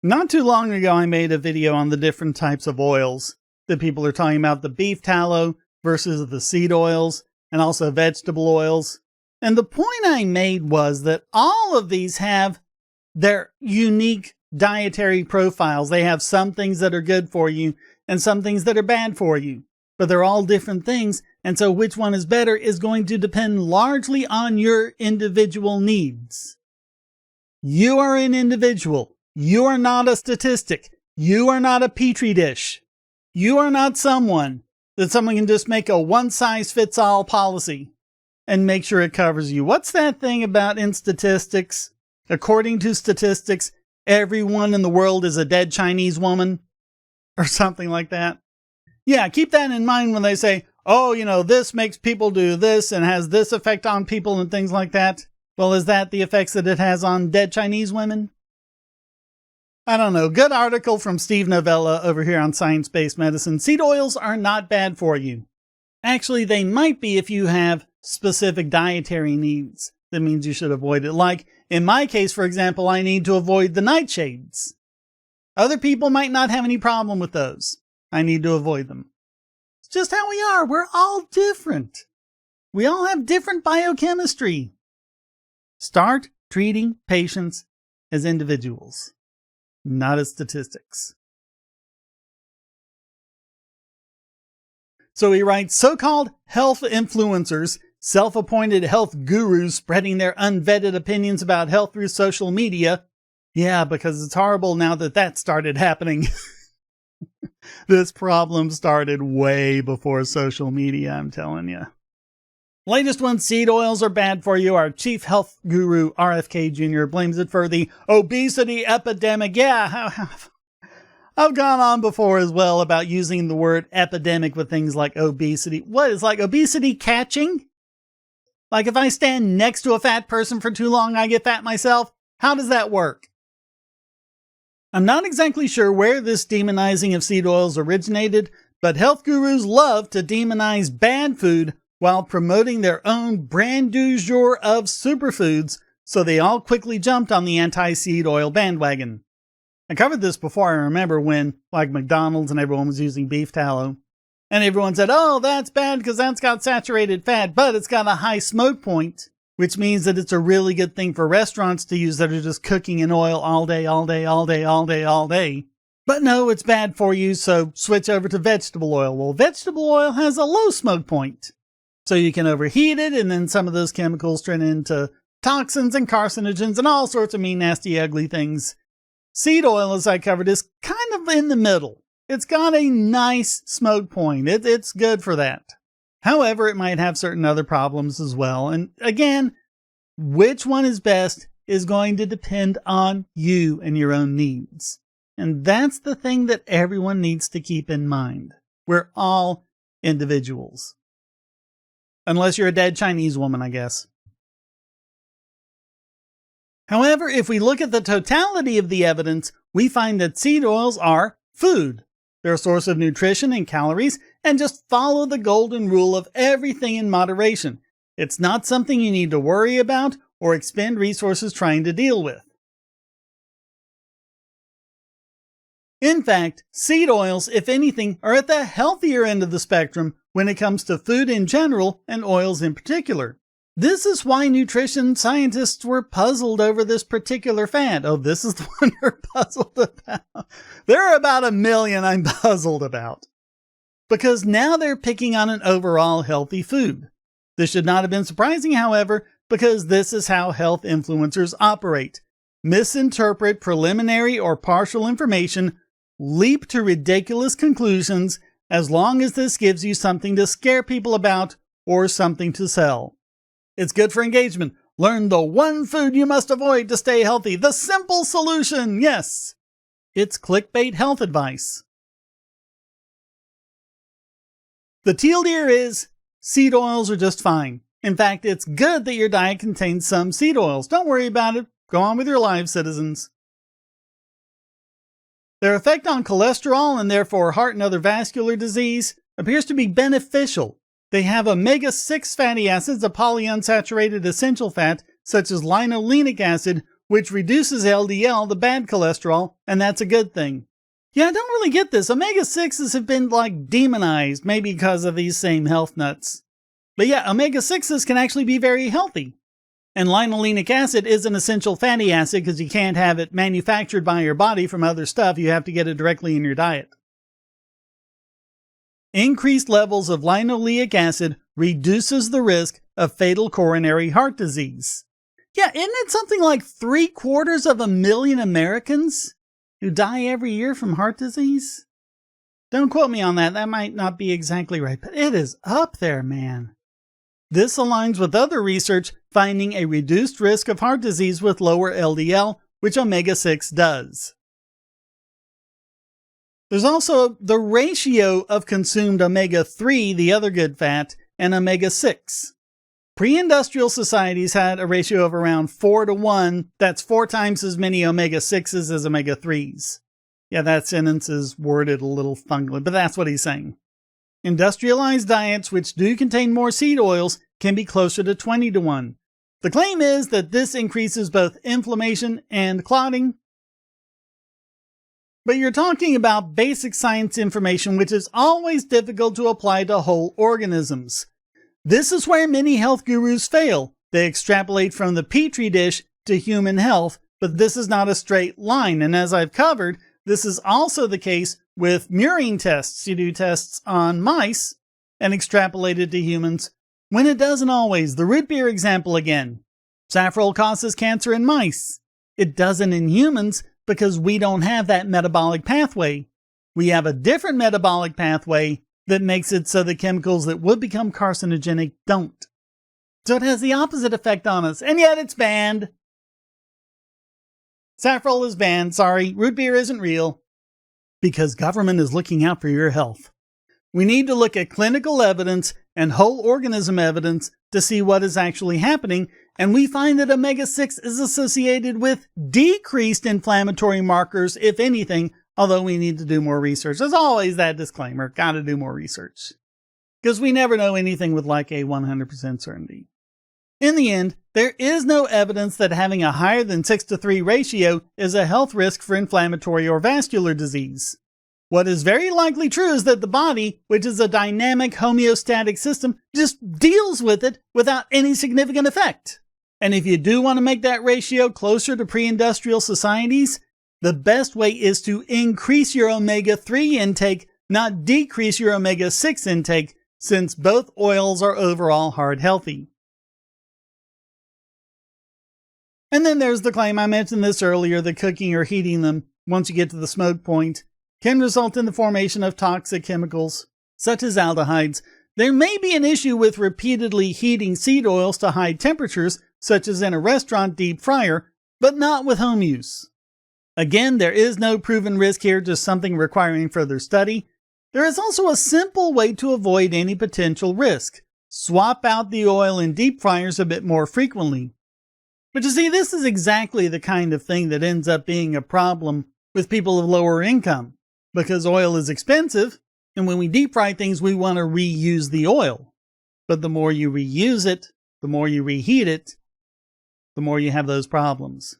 Not too long ago, I made a video on the different types of oils that people are talking about, the beef tallow versus the seed oils and also vegetable oils. And the point I made was that all of these have their unique dietary profiles. They have some things that are good for you and some things that are bad for you, but they're all different things. And so which one is better is going to depend largely on your individual needs. You are an individual. You are not a statistic. You are not a petri dish. You are not someone that someone can just make a one-size-fits-all policy and make sure it covers you. What's that thing about in statistics? According to statistics, everyone in the world is a dead Chinese woman or something like that. Yeah, keep that in mind when they say, oh, this makes people do this and has this effect on people and things like that. Well, is that the effects that it has on dead Chinese women? I don't know. Good article from Steve Novella over here on Science-Based Medicine. Seed oils are not bad for you. Actually, they might be if you have specific dietary needs. That means you should avoid it. Like in my case, for example, I need to avoid the nightshades. Other people might not have any problem with those. I need to avoid them. It's just how we are. We're all different. We all have different biochemistry. Start treating patients as individuals, not as statistics. So he writes, so-called health influencers, self-appointed health gurus spreading their unvetted opinions about health through social media. Yeah, because it's horrible now that started happening. This problem started way before social media, I'm telling you. Latest one, seed oils are bad for you. Our chief health guru, RFK Jr., blames it for the obesity epidemic. Yeah, I've gone on before as well about using the word epidemic with things like obesity. What is like obesity catching? Like if I stand next to a fat person for too long, I get fat myself? How does that work? I'm not exactly sure where this demonizing of seed oils originated, but health gurus love to demonize bad food while promoting their own brand du jour of superfoods, so they all quickly jumped on the anti-seed oil bandwagon. I covered this before, I remember, when, like McDonald's and everyone was using beef tallow. And everyone said, oh, that's bad because that's got saturated fat, but it's got a high smoke point, which means that it's a really good thing for restaurants to use that are just cooking in oil all day, all day, all day, all day, all day. But no, it's bad for you, so switch over to vegetable oil. Well, vegetable oil has a low smoke point. So you can overheat it, and then some of those chemicals turn into toxins and carcinogens and all sorts of mean, nasty, ugly things. Seed oil, as I covered, is kind of in the middle. It's got a nice smoke point. It's good for that. However, it might have certain other problems as well. And again, which one is best is going to depend on you and your own needs. And that's the thing that everyone needs to keep in mind. We're all individuals. Unless you're a dead Chinese woman, I guess. However, if we look at the totality of the evidence, we find that seed oils are food. They're a source of nutrition and calories, and just follow the golden rule of everything in moderation. It's not something you need to worry about or expend resources trying to deal with. In fact, seed oils, if anything, are at the healthier end of the spectrum when it comes to food in general and oils in particular. This is why nutrition scientists were puzzled over this particular fad. Oh, this is the one they're puzzled about. There are about 1 million I'm puzzled about. Because now they're picking on an overall healthy food. This should not have been surprising, however, because this is how health influencers operate. Misinterpret preliminary or partial information, leap to ridiculous conclusions, as long as this gives you something to scare people about or something to sell. It's good for engagement. Learn the one food you must avoid to stay healthy. The simple solution, yes. It's clickbait health advice. The teal deer is, seed oils are just fine. In fact, it's good that your diet contains some seed oils. Don't worry about it. Go on with your lives, citizens. Their effect on cholesterol and therefore heart and other vascular disease appears to be beneficial. They have omega-6 fatty acids, a polyunsaturated essential fat, such as linolenic acid, which reduces LDL, the bad cholesterol, and that's a good thing. Yeah, I don't really get this. Omega-6s have been demonized, maybe because of these same health nuts. But yeah, omega-6s can actually be very healthy. And linolenic acid is an essential fatty acid because you can't have it manufactured by your body from other stuff. You have to get it directly in your diet. Increased levels of linoleic acid reduces the risk of fatal coronary heart disease. Yeah, isn't it something like 750,000 Americans who die every year from heart disease? Don't quote me on that. That might not be exactly right, but it is up there, man. This aligns with other research finding a reduced risk of heart disease with lower LDL, which omega-6 does. There's also the ratio of consumed omega-3, the other good fat, and omega-6. Pre-industrial societies had a ratio of around 4:1. That's 4 times as many omega-6s as omega-3s. Yeah, that sentence is worded a little fungly, but that's what he's saying. Industrialized diets, which do contain more seed oils, can be closer to 20:1. The claim is that this increases both inflammation and clotting. But you're talking about basic science information, which is always difficult to apply to whole organisms. This is where many health gurus fail. They extrapolate from the petri dish to human health, but this is not a straight line. And as I've covered, this is also the case with murine tests. You do tests on mice and extrapolate it to humans, when it doesn't always. The root beer example again. Safrole causes cancer in mice. It doesn't in humans because we don't have that metabolic pathway. We have a different metabolic pathway that makes it so the chemicals that would become carcinogenic don't. So it has the opposite effect on us, and yet it's banned. Safrole is banned, sorry, root beer isn't real. Because government is looking out for your health. We need to look at clinical evidence and whole organism evidence to see what is actually happening, and we find that omega-6 is associated with decreased inflammatory markers, if anything, although we need to do more research. There's always that disclaimer, gotta do more research. Because we never know anything with a 100% certainty. In the end, there is no evidence that having a higher than 6:3 ratio is a health risk for inflammatory or vascular disease. What is very likely true is that the body, which is a dynamic homeostatic system, just deals with it without any significant effect. And if you do want to make that ratio closer to pre-industrial societies, the best way is to increase your omega-3 intake, not decrease your omega-6 intake, since both oils are overall heart healthy. And then there's the claim, I mentioned this earlier, that cooking or heating them, once you get to the smoke point, can result in the formation of toxic chemicals, such as aldehydes. There may be an issue with repeatedly heating seed oils to high temperatures, such as in a restaurant deep fryer, but not with home use. Again, there is no proven risk here, just something requiring further study. There is also a simple way to avoid any potential risk. Swap out the oil in deep fryers a bit more frequently. But you see, this is exactly the kind of thing that ends up being a problem with people of lower income, because oil is expensive, and when we deep fry things, we want to reuse the oil. But the more you reuse it, the more you reheat it, the more you have those problems.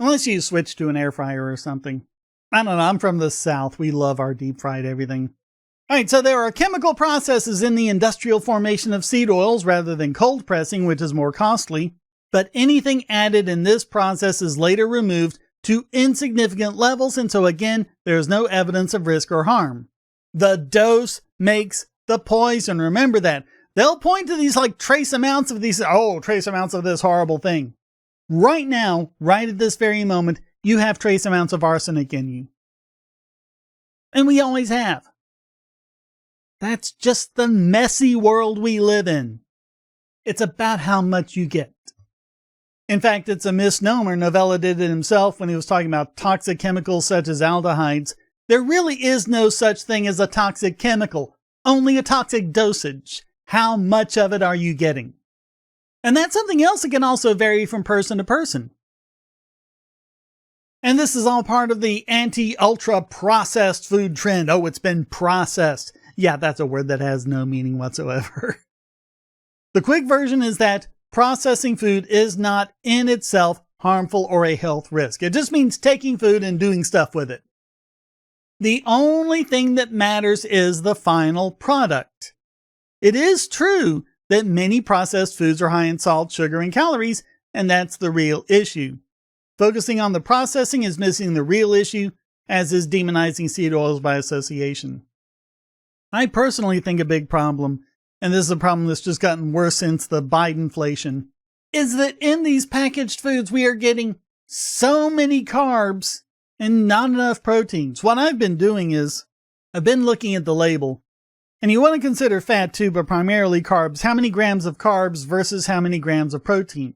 Unless you switch to an air fryer or something. I don't know, I'm from the South. We love our deep fried everything. Alright, so there are chemical processes in the industrial formation of seed oils rather than cold pressing, which is more costly. But anything added in this process is later removed to insignificant levels, and so again, there is no evidence of risk or harm. The dose makes the poison. Remember that. They'll point to these trace amounts of these, trace amounts of this horrible thing. Right now, right at this very moment, you have trace amounts of arsenic in you. And we always have. That's just the messy world we live in. It's about how much you get. In fact, it's a misnomer. Novella did it himself when he was talking about toxic chemicals such as aldehydes. There really is no such thing as a toxic chemical, only a toxic dosage. How much of it are you getting? And that's something else that can also vary from person to person. And this is all part of the anti-ultra processed food trend. Oh, it's been processed. Yeah, that's a word that has no meaning whatsoever. The quick version is that processing food is not in itself harmful, or a health risk. It just means taking food and doing stuff with it. The only thing that matters is the final product. It is true that many processed foods are high in salt, sugar, and calories, and that's the real issue. Focusing on the processing is missing the real issue, as is demonizing seed oils by association. I personally think a big problem, and this is a problem that's just gotten worse since the Bidenflation, is that in these packaged foods we are getting so many carbs and not enough proteins. What I've been doing is I've been looking at the label, and you want to consider fat too, but primarily carbs. How many grams of carbs versus how many grams of protein?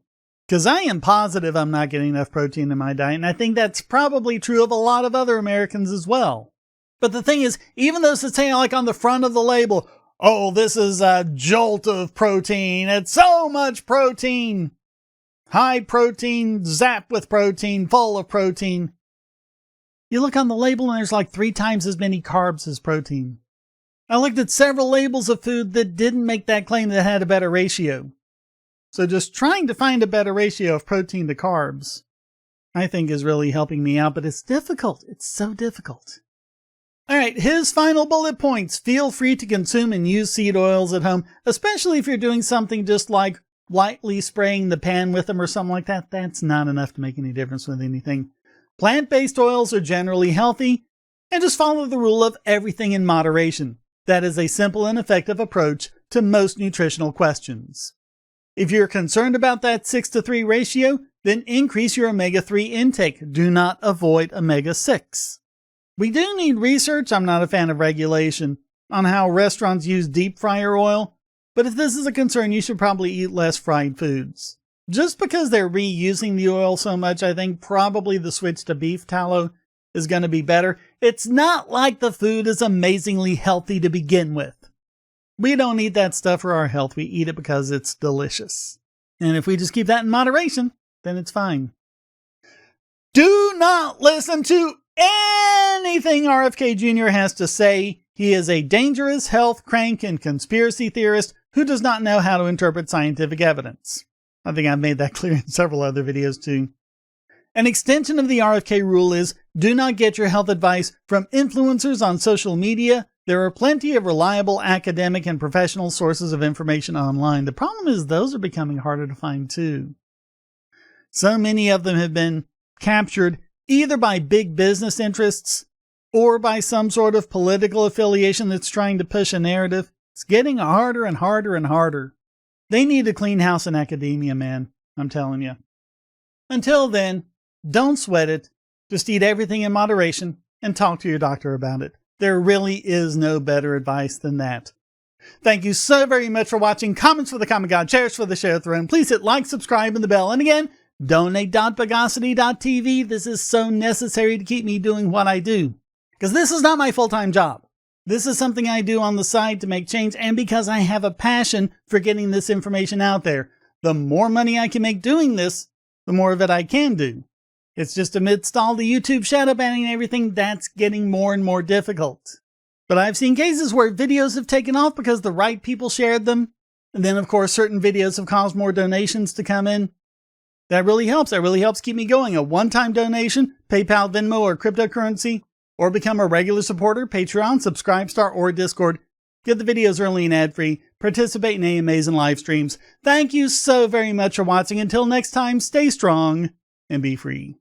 Because I am positive I'm not getting enough protein in my diet, and I think that's probably true of a lot of other Americans as well. But the thing is, even though it's saying like on the front of the label, oh, this is a jolt of protein, it's so much protein, high protein, zap with protein, full of protein. You look on the label and there's like 3 times as many carbs as protein. I looked at several labels of food that didn't make that claim that had a better ratio. So just trying to find a better ratio of protein to carbs, I think is really helping me out, but it's difficult. It's so difficult. All right, his final bullet points. Feel free to consume and use seed oils at home, especially if you're doing something just like lightly spraying the pan with them or something like that. That's not enough to make any difference with anything. Plant-based oils are generally healthy, and just follow the rule of everything in moderation. That is a simple and effective approach to most nutritional questions. If you're concerned about that 6-to-3 ratio, then increase your omega-3 intake. Do not avoid omega-6. We do need research, I'm not a fan of regulation, on how restaurants use deep fryer oil, but if this is a concern, you should probably eat less fried foods. Just because they're reusing the oil so much, I think probably the switch to beef tallow is going to be better. It's not like the food is amazingly healthy to begin with. We don't eat that stuff for our health. We eat it because it's delicious. And if we just keep that in moderation, then it's fine. Do not listen to anything RFK Jr. has to say. He is a dangerous health crank and conspiracy theorist who does not know how to interpret scientific evidence. I think I've made that clear in several other videos too. An extension of the RFK rule is, do not get your health advice from influencers on social media. There are plenty of reliable academic and professional sources of information online. The problem is those are becoming harder to find too. So many of them have been captured either by big business interests or by some sort of political affiliation that's trying to push a narrative. It's getting harder and harder and harder. They need to clean house in academia, man. I'm telling you. Until then, don't sweat it. Just eat everything in moderation and talk to your doctor about it. There really is no better advice than that. Thank you so very much for watching. Comments for the Common God, shares for the Share Throne. Please hit like, subscribe, and the bell. And again, donate.bogosity.tv. This is so necessary to keep me doing what I do. Because this is not my full-time job. This is something I do on the side to make change, and because I have a passion for getting this information out there. The more money I can make doing this, the more of it I can do. It's just amidst all the YouTube shadow banning and everything, that's getting more and more difficult. But I've seen cases where videos have taken off because the right people shared them. And then, of course, certain videos have caused more donations to come in. That really helps. That really helps keep me going. A one-time donation, PayPal, Venmo, or cryptocurrency, or become a regular supporter, Patreon, Subscribestar, or Discord. Get the videos early and ad-free. Participate in AMAs and live streams. Thank you so very much for watching. Until next time, stay strong and be free.